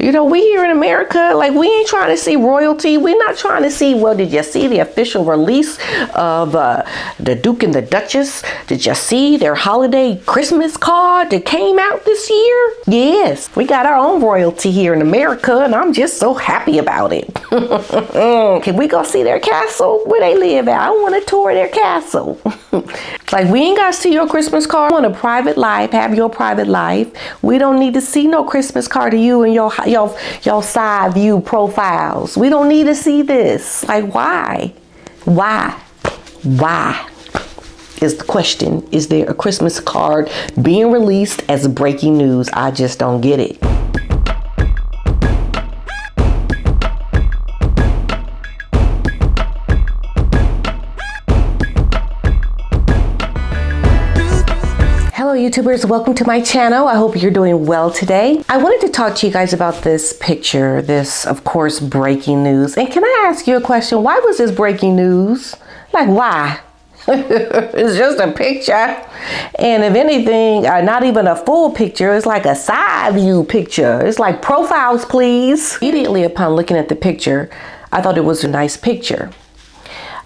You know, we here in America, like, we ain't trying to see royalty. We're not trying to see, well, did you see the official release of the Duke and the Duchess? Did you see their holiday Christmas card that came out this year? Yes, we got our own royalty here in America, and I'm just so happy about it. Can we go see their castle where they live at? I want to tour their castle. Like, we ain't got to see your Christmas card. I want a private life, have your private life. We don't need to see no Christmas card of you and your side view profiles. We don't need to see this. Like, why is the question. Is there a Christmas card being released as breaking news? I just don't get it. Hello YouTubers, welcome to my channel. I hope you're doing well today. I wanted to talk to you guys about this picture, this, of course, breaking news. And can I ask you a question? Why was this breaking news? Like, why? It's just a picture. And if anything, not even a full picture, it's like a side view picture. It's like profiles, please. Immediately upon looking at the picture, I thought it was a nice picture.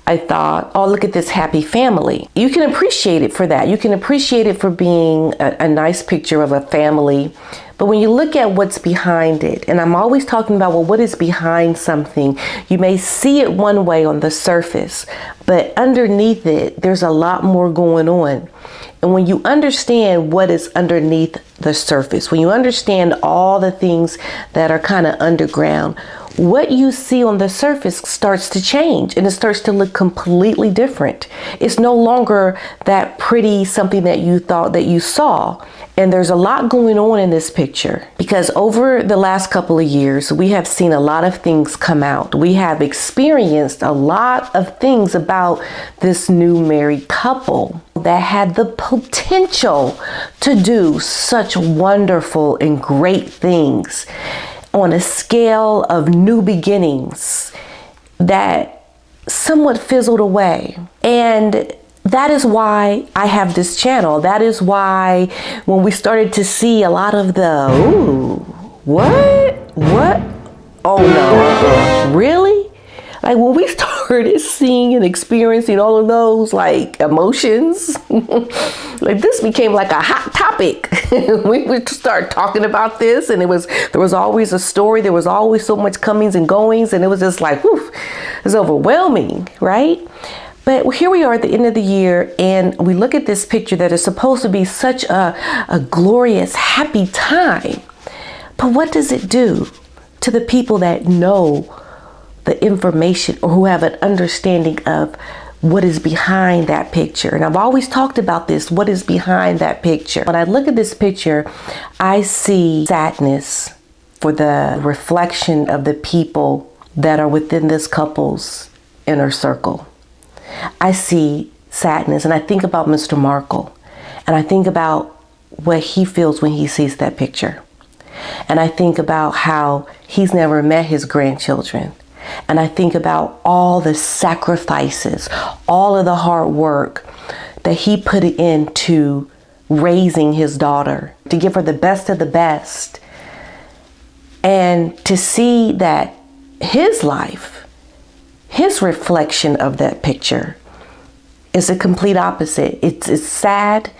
I thought, oh, look at this happy family. You can appreciate it for that. You can appreciate it for being a nice picture of a family. But when you look at what's behind it, and I'm always talking about, well, what is behind something? You may see it one way on the surface, but underneath it, there's a lot more going on. And when you understand what is underneath the surface, when you understand all the things that are kind of underground, what you see on the surface starts to change and it starts to look completely different. It's no longer that pretty something that you thought that you saw. And there's a lot going on in this picture because over the last couple of years, we have seen a lot of things come out. We have experienced a lot of things about this new married couple that had the potential to do such wonderful and great things on a scale of new beginnings that somewhat fizzled away. And that is why I have this channel. That is why when we started to see a lot of the, ooh, what? Oh no, really? Like when we started seeing and experiencing all of those like emotions, like this became like a hot topic. We would start talking about this and there was always a story. There was always so much comings and goings and it was just like, whew, it's overwhelming, right? But here we are at the end of the year and we look at this picture that is supposed to be such a glorious, happy time. But what does it do to the people that know the information or who have an understanding of what is behind that picture? And I've always talked about this, what is behind that picture. When I look at this picture, I see sadness for the reflection of the people that are within this couple's inner circle. I see sadness and I think about Mr. Markle and I think about what he feels when he sees that picture. And I think about how he's never met his grandchildren. And I think about all the sacrifices, all of the hard work that he put into raising his daughter, to give her the best of the best. And to see that his life, his reflection of that picture is a complete opposite. It's sad,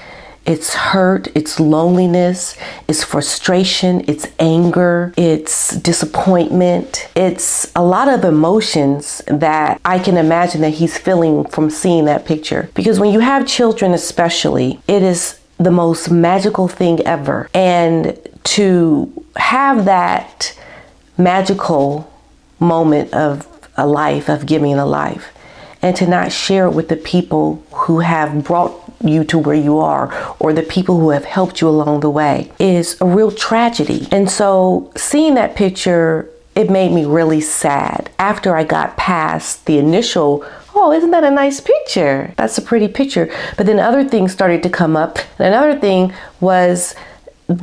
it's hurt, it's loneliness, it's frustration, it's anger, it's disappointment. It's a lot of emotions that I can imagine that he's feeling from seeing that picture. Because when you have children especially, it is the most magical thing ever. And to have that magical moment of a life, of giving a life, and to not share it with the people who have brought you to where you are or the people who have helped you along the way is a real tragedy. And so seeing that picture, it made me really sad. After I got past the initial, oh, isn't that a nice picture? That's a pretty picture. But then other things started to come up. And another thing was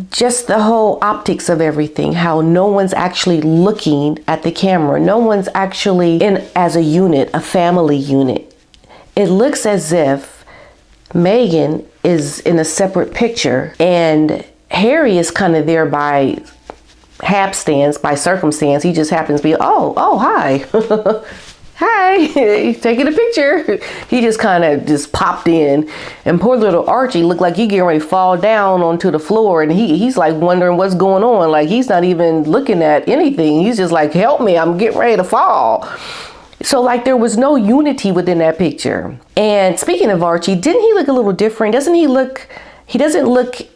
just the whole optics of everything, how no one's actually looking at the camera. No one's actually in as a unit, a family unit. It looks as if Meghan is in a separate picture and Harry is kind of there by hapstance, by circumstance, he just happens to be, oh, hi. Hi, taking a picture. He just kind of just popped in, and poor little Archie looked like he getting ready to fall down onto the floor, and he's like wondering what's going on. Like, he's not even looking at anything. He's just like, help me, I'm getting ready to fall. So like, there was no unity within that picture. And speaking of Archie, didn't he look a little different? He doesn't look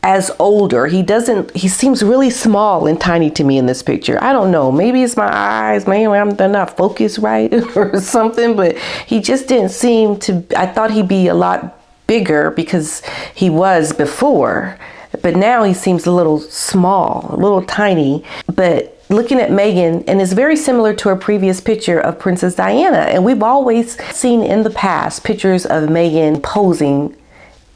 as older. He seems really small and tiny to me in this picture. I don't know, maybe it's my eyes, maybe they're not focused right or something, but he just didn't seem to, I thought he'd be a lot bigger because he was before, but now he seems a little small, a little tiny. But looking at Meghan, and it's very similar to a previous picture of Princess Diana, and we've always seen in the past pictures of Meghan posing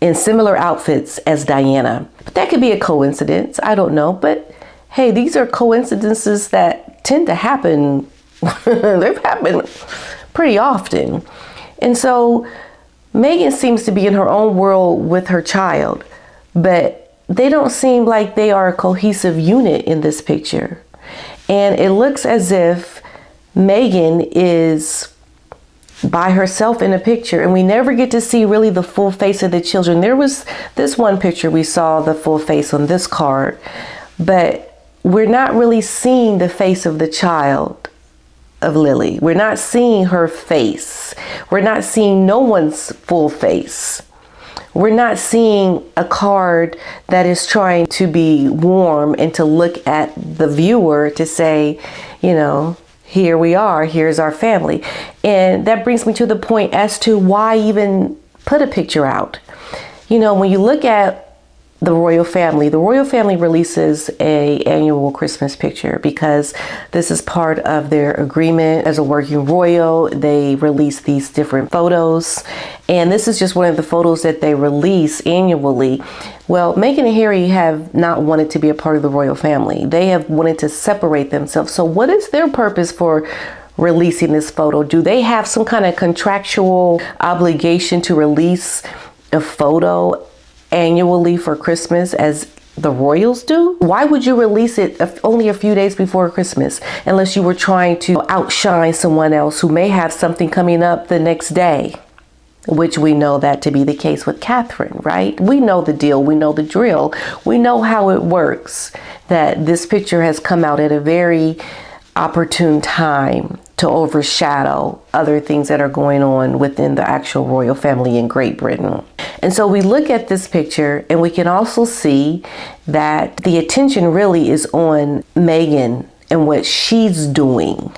in similar outfits as Diana. But that could be a coincidence, I don't know. But hey, these are coincidences that tend to happen. They've happened pretty often. And so Meghan seems to be in her own world with her child, but they don't seem like they are a cohesive unit in this picture. And it looks as if Meghan is by herself in a picture, and we never get to see really the full face of the children. There was this one picture we saw the full face on this card, but we're not really seeing the face of the child of Lily. We're not seeing her face. We're not seeing no one's full face. We're not seeing a card that is trying to be warm and to look at the viewer to say, you know, here we are, here's our family. And that brings me to the point as to why even put a picture out. You know, when you look at the royal family releases an annual Christmas picture because this is part of their agreement as a working royal. They release these different photos, and this is just one of the photos that they release annually. Well, Meghan and Harry have not wanted to be a part of the royal family. They have wanted to separate themselves. So what is their purpose for releasing this photo? Do they have some kind of contractual obligation to release a photo annually for Christmas as the royals do? Why would you release it only a few days before Christmas unless you were trying to outshine someone else who may have something coming up the next day? Which we know that to be the case with Catherine, right? We know the deal, we know the drill, we know how it works, that this picture has come out at a very opportune time to overshadow other things that are going on within the actual royal family in Great Britain. And so we look at this picture and we can also see that the attention really is on Meghan and what she's doing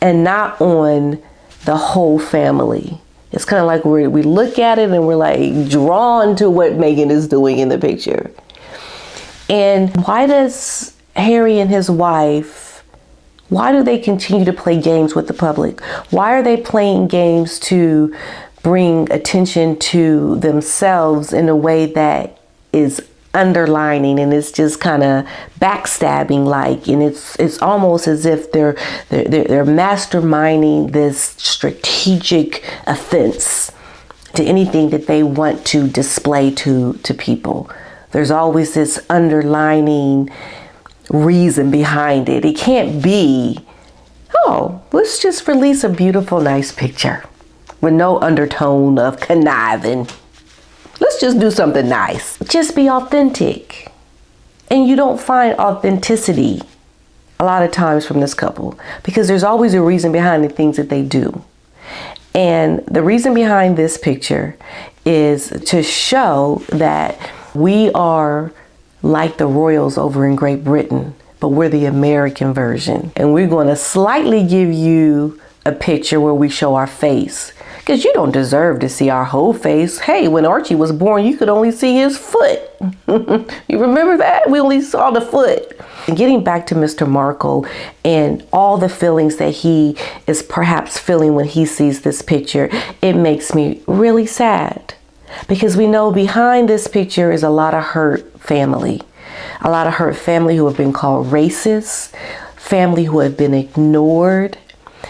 and not on the whole family. It's kind of like we look at it and we're like drawn to what Meghan is doing in the picture. And why does Harry and his wife, why do they continue to play games with the public? Why are they playing games to bring attention to themselves in a way that is underlining and it's just kind of backstabbing like, and it's almost as if they're masterminding this strategic offense to anything that they want to display to people. There's always this underlining reason behind it. It can't be, oh, let's just release a beautiful, nice picture with no undertone of conniving. Let's just do something nice. Just be authentic. And you don't find authenticity a lot of times from this couple because there's always a reason behind the things that they do. And the reason behind this picture is to show that we are like the royals over in Great Britain, but we're the American version. And we're going to slightly give you a picture where we show our face, because you don't deserve to see our whole face. Hey, when Archie was born, you could only see his foot. You remember that? We only saw the foot. And getting back to Mr. Markle and all the feelings that he is perhaps feeling when he sees this picture, it makes me really sad. Because we know behind this picture is a lot of hurt family. A lot of hurt family who have been called racist, family who have been ignored,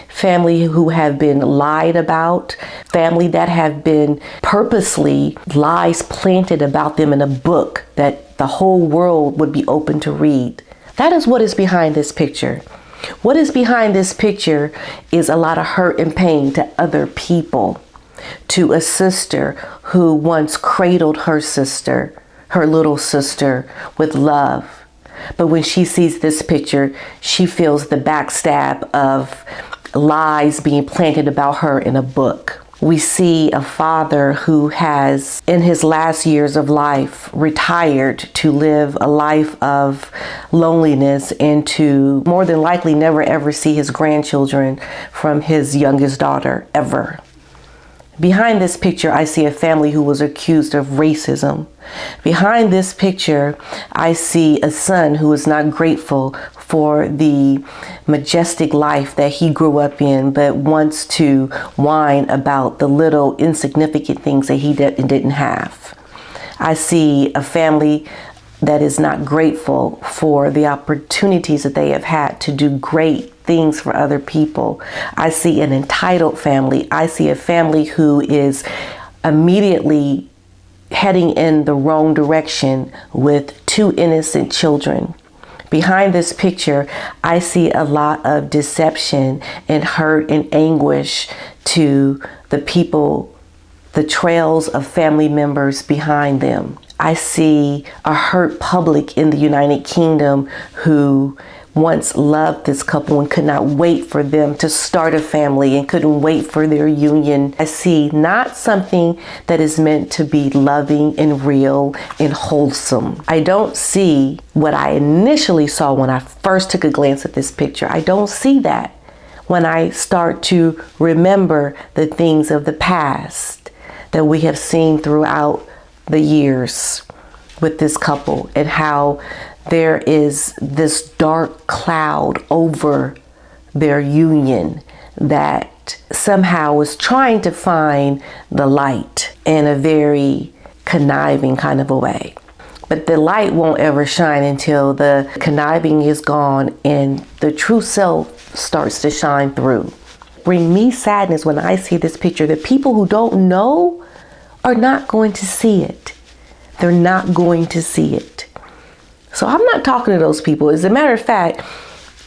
family who have been lied about, family that have been purposely lies planted about them in a book that the whole world would be open to read. That is what is behind this picture. What is behind this picture is a lot of hurt and pain to other people, to a sister who once cradled her sister, her little sister, with love. But when she sees this picture, she feels the backstab of lies being planted about her in a book. We see a father who has, in his last years of life, retired to live a life of loneliness and to more than likely never ever see his grandchildren from his youngest daughter ever. Behind this picture, I see a family who was accused of racism. Behind this picture, I see a son who is not grateful for the majestic life that he grew up in, but wants to whine about the little insignificant things that he didn't have. I see a family that is not grateful for the opportunities that they have had to do great things for other people. I see an entitled family. I see a family who is immediately heading in the wrong direction with two innocent children. Behind this picture, I see a lot of deception and hurt and anguish to the people, the trails of family members behind them. I see a hurt public in the United Kingdom who once loved this couple and could not wait for them to start a family and couldn't wait for their union. I see not something that is meant to be loving and real and wholesome. I don't see what I initially saw when I first took a glance at this picture. I don't see that when I start to remember the things of the past that we have seen throughout the years with this couple, and how there is this dark cloud over their union that somehow is trying to find the light in a very conniving kind of a way. But the light won't ever shine until the conniving is gone and the true self starts to shine through. Bring me sadness when I see this picture. The people who don't know are not going to see it. They're not going to see it. So I'm not talking to those people. As a matter of fact,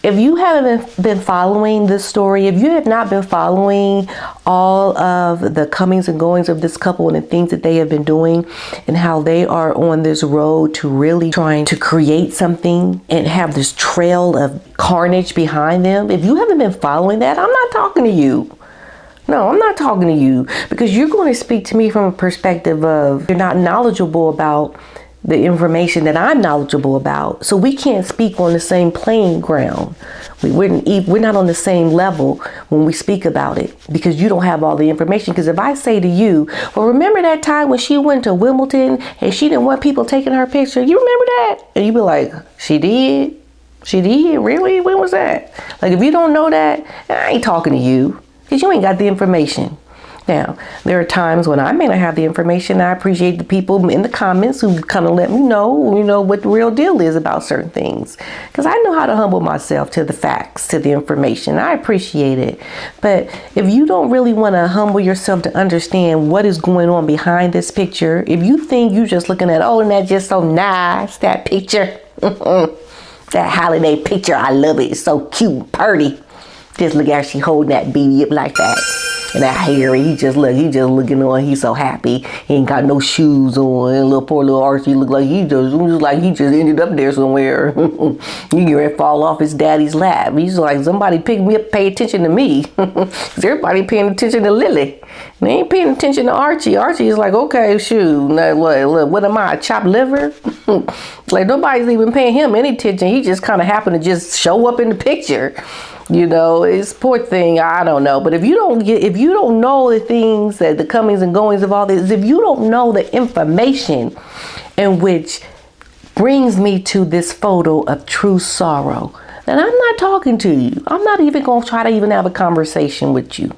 if you haven't been following this story, if you have not been following all of the comings and goings of this couple and the things that they have been doing and how they are on this road to really trying to create something and have this trail of carnage behind them, if you haven't been following that, I'm not talking to you. No, I'm not talking to you, because you're going to speak to me from a perspective of you're not knowledgeable about the information that I'm knowledgeable about. So we can't speak on the same playing ground. We're not on the same level when we speak about it, because you don't have all the information. Because if I say to you, well, remember that time when she went to Wimbledon and she didn't want people taking her picture? You remember that? And you be like, she did? She did? Really? When was that? Like, if you don't know that, I ain't talking to you, because you ain't got the information. Now, there are times when I may not have the information. I appreciate the people in the comments who kind of let me know, what the real deal is about certain things. Because I know how to humble myself to the facts, to the information. I appreciate it. But if you don't really want to humble yourself to understand what is going on behind this picture, if you think you're just looking at, oh, and that's just so nice, that picture, that holiday picture, I love it. It's so cute and pretty. Just look at her, she holding that baby up like that. And that hair, he just looking on, he's so happy. He ain't got no shoes on. And poor little Archie look like he just ended up there somewhere. You get ready to fall off his daddy's lap. He's like, somebody pick me up, pay attention to me. Because everybody paying attention to Lily. They ain't paying attention to Archie. Archie is like, okay, shoot, what am I, a chopped liver? Like, nobody's even paying him any attention. He just kind of happened to just show up in the picture. It's poor thing. I don't know. But if you don't know the things, that the comings and goings of all this, if you don't know the information in which brings me to this photo of true sorrow, then I'm not talking to you. I'm not even going to try to even have a conversation with you.